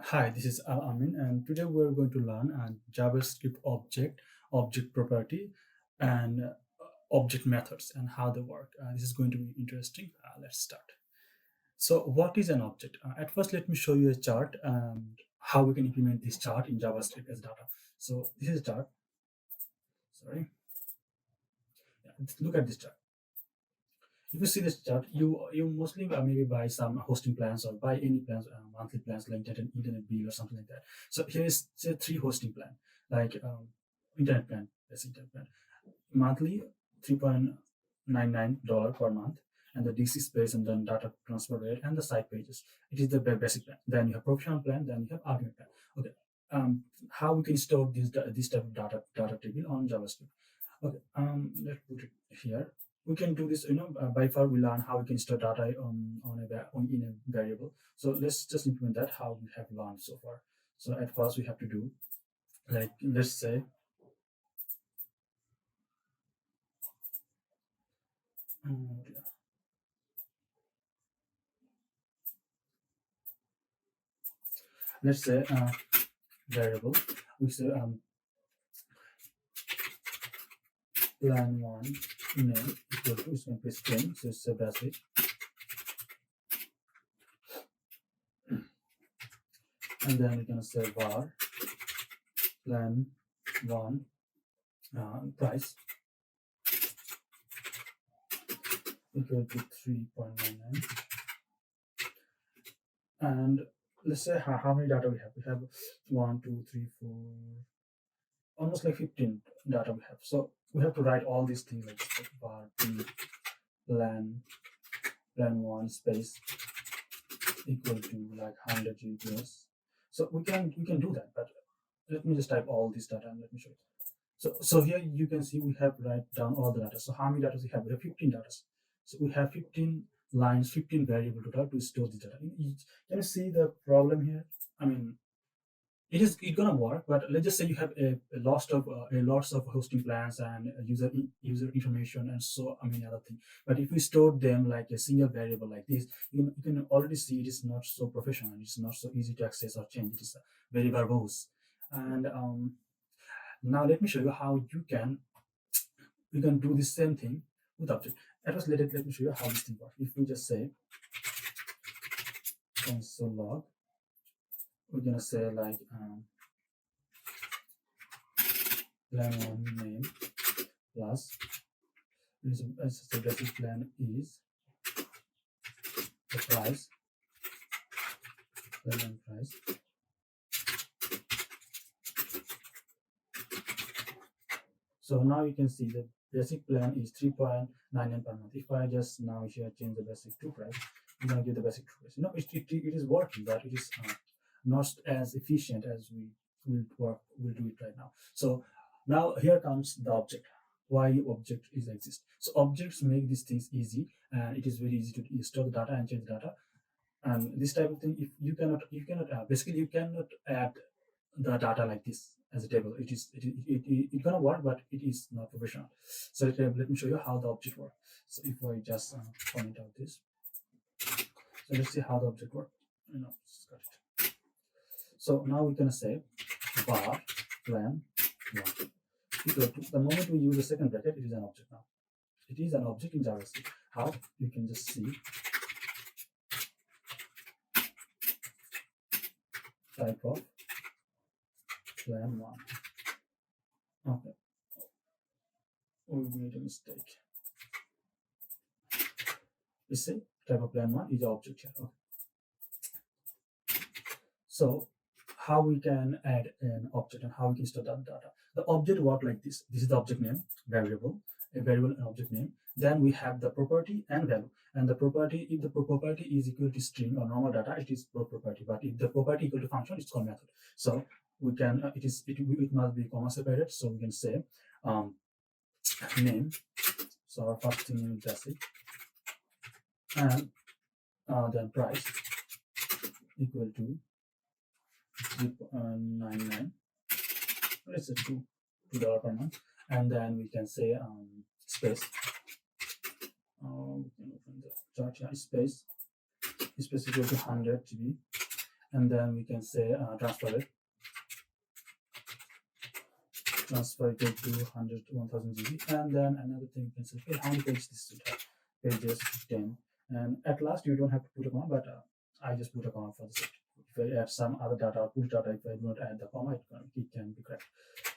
Hi, this is Al Amin, and today we're going to learn JavaScript object property, and object methods and how they work. This is going to be interesting. Let's start. So, what is an object? At first, let me show you a chart and how we can implement this chart in JavaScript as data. So, this is a chart. Sorry, yeah, look at this chart. If you see this chart, you mostly maybe buy some hosting plans or buy any plans, monthly plans like internet bill or something like that. So here is say three hosting plan, like internet plan, that's internet plan, monthly $3.99 per month, and the DC space and then data transfer rate and the site pages. It is the basic plan. Then you have professional plan, then you have ultimate plan. Okay, how we can store this type of data table on JavaScript? Okay, let's put it here. We can do this, by far we learn how we can store data in a variable. So let's just implement that how we have learned so far. So at first we have to do, like, let's say, yeah, let's say variable. We say plan one name equal to, it's going to be string, so it's a basic, and then we're going to say var plan one price equal to 3.99. And let's say how many data we have. We have one, two, three, four, almost like 15 data we have. So we have to write all these things like var p plan one space equal to like 100 GPS. So we can do that, but let me just type all this data and let me show you. So here you can see we have write down all the data. So how many data we have? We have 15 data. So we have 15 lines, 15 variable data to store the data. Can you see the problem here? I mean, it's gonna work, but let's just say you have a lots of hosting plans and user information and so many other things. But if we store them like a single variable like this, you can already see it is not so professional. It's not so easy to access or change. It is very verbose. And now let me show you how you can do the same thing with object. Let me show you how this thing works. If we just say console log, we're gonna say like plan one name plus the basic plan is the price, plan price. So now you can see the basic plan is 3.99 per month. If I just now here change the basic to price, I'm gonna give the basic to price. It is working, but it is not as efficient as we will do it right now. So now here comes the object. Why object is exist? So objects make these things easy, and it is very easy to store the data and change the data. And this type of thing, if you cannot basically you cannot add the data like this as a table. It gonna work, but it is not professional. So let me show you how the object works. So if I just comment out this, so let's see how the object works. Just got it. So now we're gonna say var plan one equal to, the moment we use the second bracket, it is an object now. It is an object in JavaScript. How? You can just see type of plan one. Okay, we made a mistake. You see, type of plan one is the object here. Okay. So how we can add an object and how we can store that data. The object work like this. This is the object name, variable, a variable and object name. Then we have the property and value. And the property, if the property is equal to string or normal data, it is property. But if the property equal to function, it's called method. So we can it must be comma separated. So we can say name. So our first thing is basic, and then price equal to 3.99. Let's say $2 per month, and then we can say space. We can open the chart here. Space equal to 100 GB, and then we can say transfer it to 1000 GB, and then another thing you can say, okay, how many pages this should have? Pages 10, and at last you don't have to put a comma, but I just put a comma for the set. If I add some other data or push data, if I do not add the comma, it can be correct.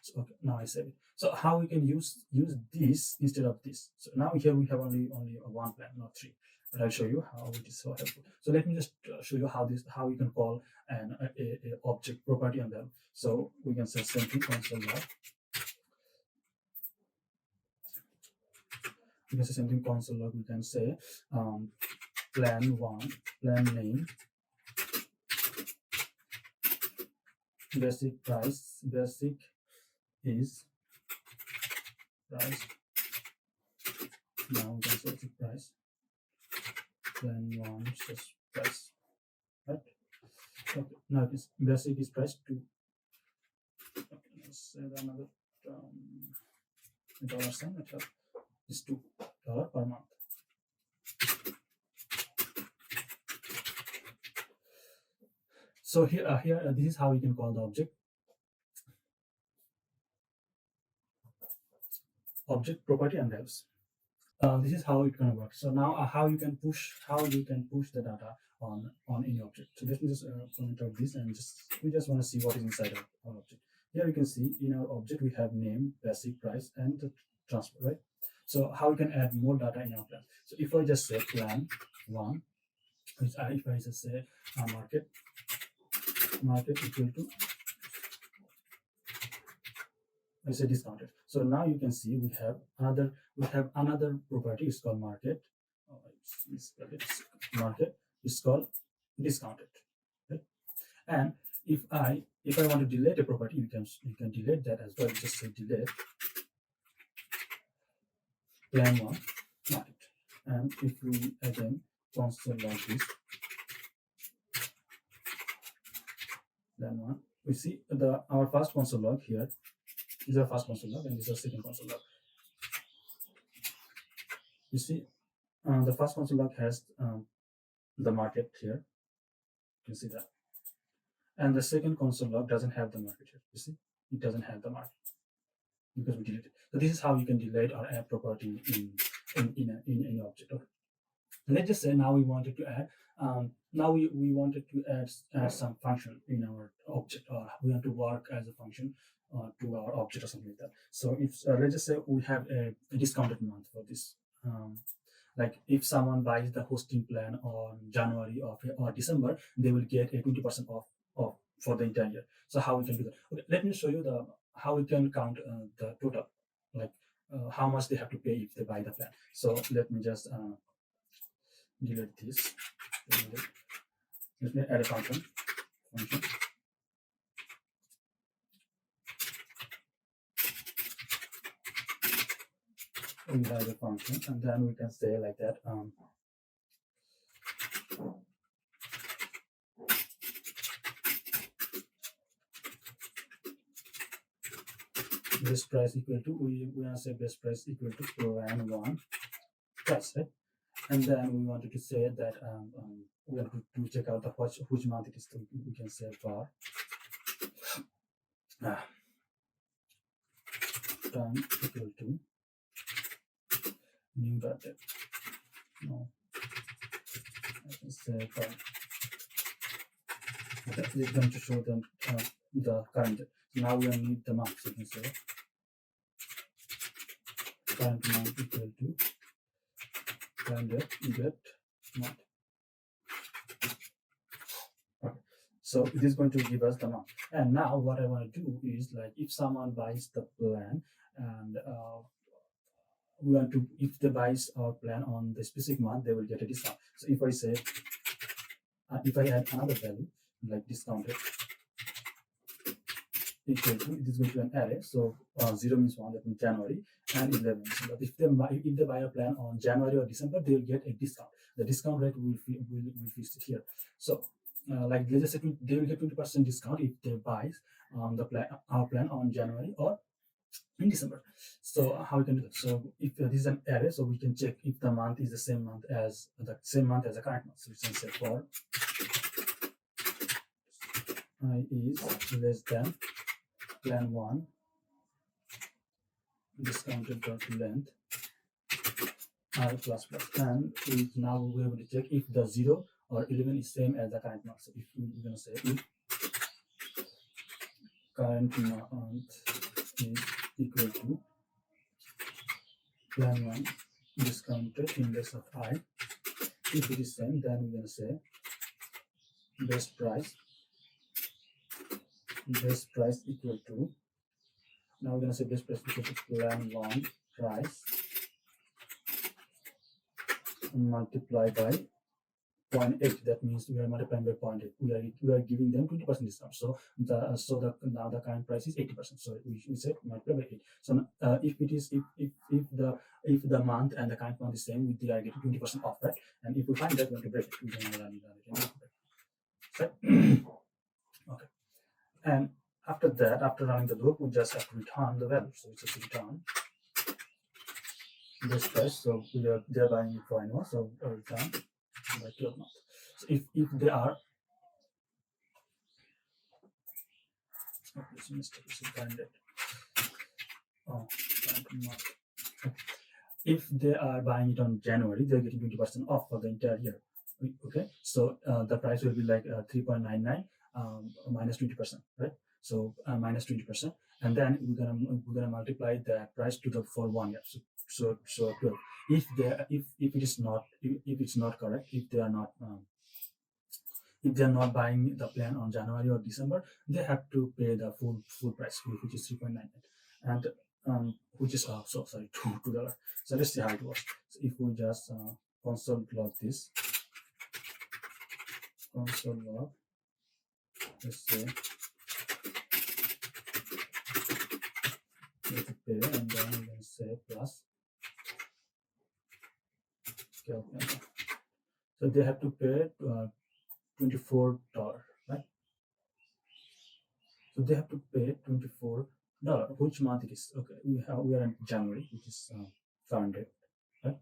So okay, now I save it. So how we can use this instead of this? So now here we have only one plan, not three. But I'll show you how it is so helpful. So let me just show you how we can call an object property and value. So we can say something console log. We can say something console log. We can say plan1, plan name, basic price, basic is price. Now we can say basic price, plan1 just price, right? Okay, now it is basic is price 2. Okay, let's say another dollar sign method is $2 per month. So here this is how you can call the object property and values. This is how it can work. So now how you can push the data on any object. So let me just comment out this, and we just want to see what is inside our object. Here you can see in our object we have name, basic, price, and the transfer, right? So how we can add more data in our plan? So if I just say plan 1, if I just say market equal to, I say discounted. So now you can see we have another property. It's called market. Market is called discounted, right? And if I want to delete a property, you can delete that as well. Just say delete plan1 market, and if we again console log this plan1, we see our first console log here. This is our first console log, and this is our second console log. You see, the first console log has the market here. You can see that, and the second console log doesn't have the market here. You see, it doesn't have the market because we deleted it. So this is how you can delete or add property in any object. Okay. Let's just say now we wanted to add we wanted to add some function in our object, or we want to work as a function to our object or something like that. So if let's just say we have a discounted month for this. Like if someone buys the hosting plan on January or December, they will get a 20% off for the entire year. So how we can do that? Okay, let me show you how we can count the total, like how much they have to pay if they buy the plan. So let me just delete this. Let me add a function. We have a function, and then we can say like that. Best price equal to, we want to say best price equal to plan1 price, right? And then we wanted to say that we want to check out which month it is. So we can say var time equal to new data. No, I can say var. Okay, it's going to show them the current. So now we need the month. So you can say current month equal to current get month. Okay, so it is going to give us the month. And now what I want to do is, like, if someone buys the plan and we want to, if they buys our plan on the specific month, they will get a discount. So if I say if I add another value like discounted equal to, it is going to an array. So 0 means 1, that means January, and 11 means, but if they buy a plan on January or December, they will get a discount. The discount rate will fix it here. So like let's say they will get 20% discount if they buy our plan on January or in December. So how we can do that? So if this is an array, so we can check if the month is the same month as the current month. So we can say for I is less than plan 1 discounted dot length I plus plus, and now we're going to check if the 0 or 11 is same as the current month. So if we're going to say if current month is equal to plan 1 discounted index of I, if it is same, then we're going to say best price equal to, now we're going to say best price equal to plan 1 price multiplied by 0.8. That means we are multiplying by 0.8. We are giving them 20% discount. So now the current price is 80%. So we said multiply by 8. So if it is if the month and the current month is same, we are getting 20% off, right? And if we find that, we have to break it. We don't run it. Right? Okay. And after that, after running the loop, we just have to return the value. So it's just return this price. So they're buying it for annual. So return by 12 months. So if they are if they are buying it on January, they're getting 20% off for the entire year. Okay, so the price will be like 3.99 minus 20%, right? So minus 20%, and then we're gonna multiply that price to the for 1 year. So 12. If it is not if it's not correct, if they are not buying the plan on January or December, they have to pay the full price, which is 3.99, and which is sorry, $2. So let's see how it works. So if we just console log this, console log, let's say we have to pay, and then we can say plus. Okay. So they have to pay $24, right? So they have to pay $24. Which month it is? Okay, we are in January, which is current date, right?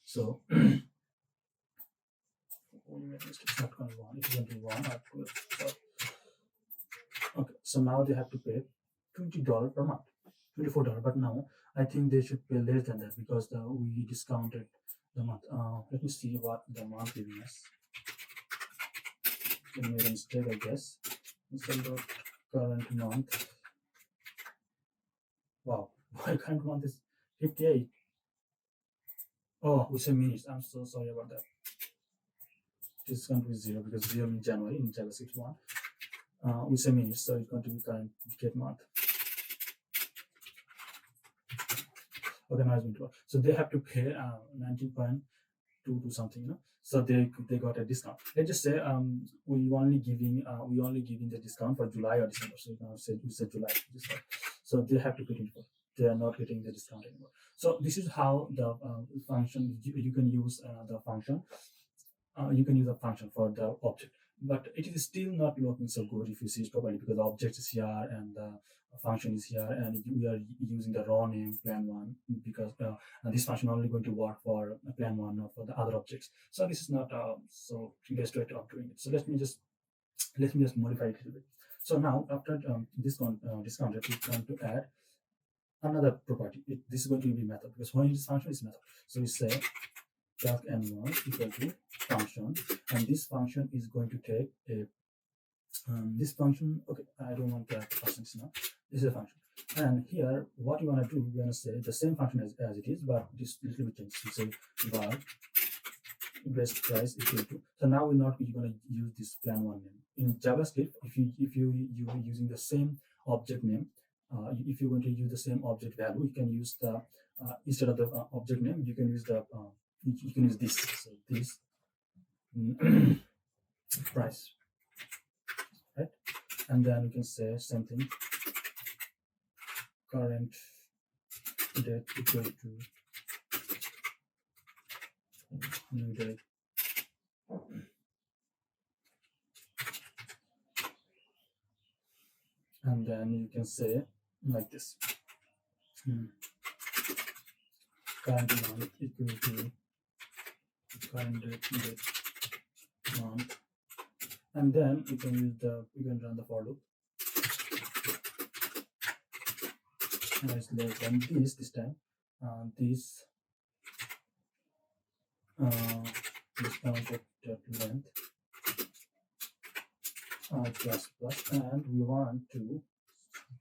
So it's not going to be 1, it's going to be 1 or 12. Okay, so now they have to pay $20 per month, $24. But now I think they should pay less than that because we discounted the month. Let me see what the month giving us. We made a mistake, I guess. Instead of current month. Wow, my current month is 58. Oh, we say minutes. I'm so sorry about that. It's going to be 0 because 0 in January in JavaScript 1. We say minutes, so it's going to be current get month. Okay, management work. So they have to pay 19.2 to something, you know. So they got a discount. Let's just say we only giving the discount for July or December. So now we said July. So they have to pay 24. They are not getting the discount anymore. So this is how the function you can use the function. You can use a function for the object, but it is still not looking so good if you see it properly because the object is here and the function is here, and we are using the raw name plan1 because this function only going to work for plan1, not for the other objects. So this is not so best way of doing it. So let me just modify it a little bit. So now after discounted, we're going to add another property. This is going to be method because when this function is method. So we say calc n1 equal to function, and this function is going to take a this function. Okay, I don't want to add the functions now. This is a function, and here what you want to do, we're going to say the same function as it is, but this little bit changes. We say var best price equal to. So now we're not going to use this plan1 name in JavaScript. If you're using the same object name, if you're going to use the same object value, you can use the instead of the object name, you can use the you can use this. So this price, right? And then you can say something current date equal to new date. And then you can say like this, current month equal to current date month and then we can run the for loop. Now it's less than this time. This counted length plus plus, and we want to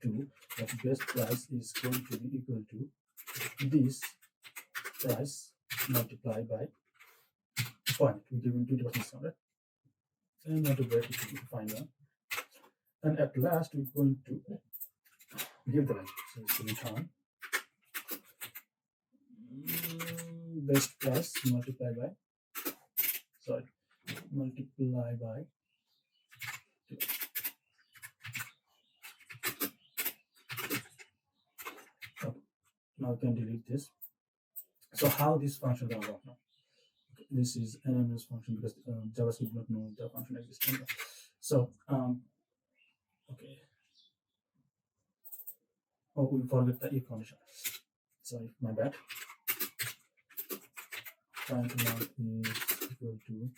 do that best price is going to be equal to this price multiplied by point. We give 20% discount, right? And want to break it to find one. And at last we're going to give the value. So it's return best price multiplied by multiply by 2. Okay. Now we can delete this. So how this function gonna work now? Okay. This is an anonymous function because JavaScript not know the function exists. So okay. Oh, we forget the if condition. Sorry, my bad. Find amount is equal to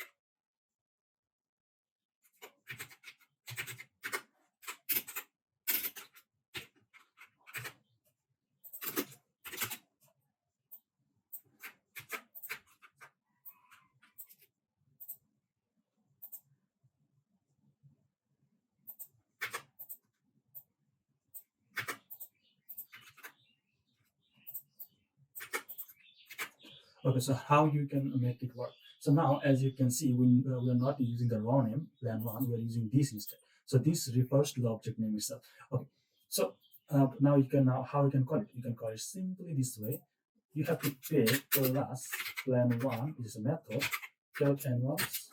okay. So how you can make it work? So now, as you can see, we are not using the raw name plan one. We are using this instead. So this refers to the object name itself. Okay. So now you can how you can call it? You can call it simply this way. You have to pay class plan one is a method calc animals.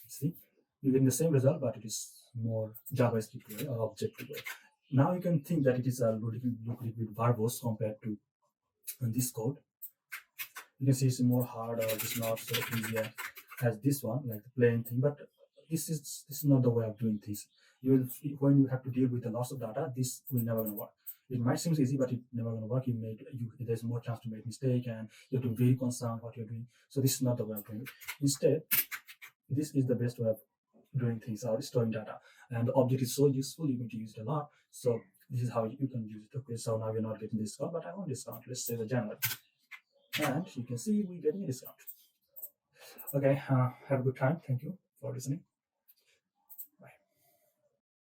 See, you get the same result, but it is more JavaScript way or objective way. Now you can think that it is a look bit verbose compared to this code. You can see it's more hard or it's not so easy as this one, like the plain thing. But this is not the way of doing things. When you have to deal with a lots of data, this will never gonna work. It might seem easy, but it's never gonna work. There's more chance to make mistake, and you have to be very concerned what you're doing. So this is not the way of doing it. Instead, this is the best way of doing things out, storing data. And the object is so useful, you're going to use it a lot. So this is how you can use it. Okay, so now we're not getting discount, but I want discount. Let's say the January. And you can see we're getting a discount. Okay, have a good time. Thank you for listening.